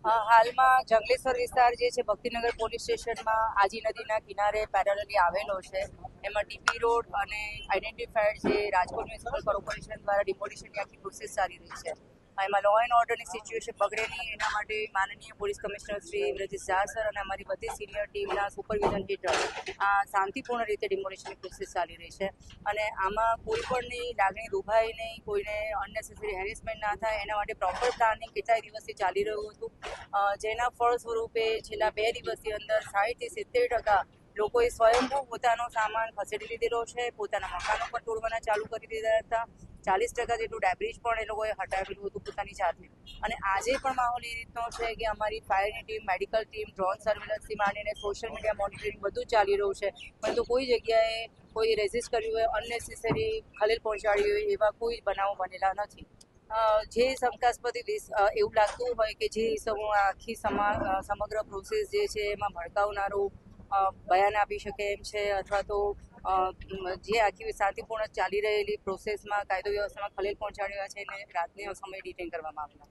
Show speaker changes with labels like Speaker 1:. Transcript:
Speaker 1: હાલમાં જંગલેશ્વર વિસ્તાર જે છે ભક્તિનગર પોલીસ સ્ટેશનમાં આજી નદીના કિનારે પેરેલલી આવેલો છે. એમાં ટીપી રોડ અને આઈડેન્ટિફાઈડ જે રાજકોટ મ્યુનિસિપલ કોર્પોરેશન દ્વારા ડિમોલિશનની આખી પ્રોસેસ ચાલી રહી છે. એમાં લો એન્ડ ઓર્ડરની સિચ્યુએશન બગડે નહીં એના માટે માનનીય police commissioner Shri Brajesh Jha sir અને અમારી બધી સિનિયર ટીમના સુપરવિઝન હેઠળ આ શાંતિપૂર્ણ રીતે ડિમોલિશનની પ્રોસેસ ચાલી રહી છે. અને આમાં કોઈ પણની લાગણી દુભાય નહીં, કોઈને અનનેસેસરી હેરેસમેન્ટ ના થાય એના માટે પ્રોપર પ્લાનિંગ કેટલાય દિવસથી ચાલી રહ્યું હતું. જેના ફળ સ્વરૂપે છેલ્લા 2 દિવસની અંદર 60% થી 70% લોકોએ સ્વયંભૂ પોતાનો સામાન ખસેડી લીધેલો છે, પોતાના મકાનો પણ તોડવાના ચાલુ કરી દીધા હતા. 40% જેટલું ડેબ્રિજ પણ એ લોકોએ હટાવેલું હતું પોતાની જાતે. અને આજે પણ માહોલ એ રીતનો છે કે અમારી ફાયરની ટીમ, મેડિકલ ટીમ, ડ્રોન સર્વેલન્સથી માંડીને સોશિયલ મીડિયા મોનિટરિંગ બધું જ ચાલી રહ્યું છે. પરંતુ કોઈ જગ્યાએ કોઈ રેઝિસ્ટ કર્યું હોય, અનનેસેસરી ખલેલ પહોંચાડી હોય એવા કોઈ બનાવો બનેલા નથી. જે શંકાસ્પદ એવું લાગતું હોય કે જે આખી સમગ્ર પ્રોસેસ જે છે એમાં ભડકાવનારું બયાન આપી શકે એમ છે, અથવા તો જે આખી શાંતિપૂર્ણ ચાલી રહેલી પ્રોસેસમાં કાયદો વ્યવસ્થામાં ખલેલ પહોંચાડ્યા છે એને રાતના સમયે ડિટેન કરવામાં આવેલા.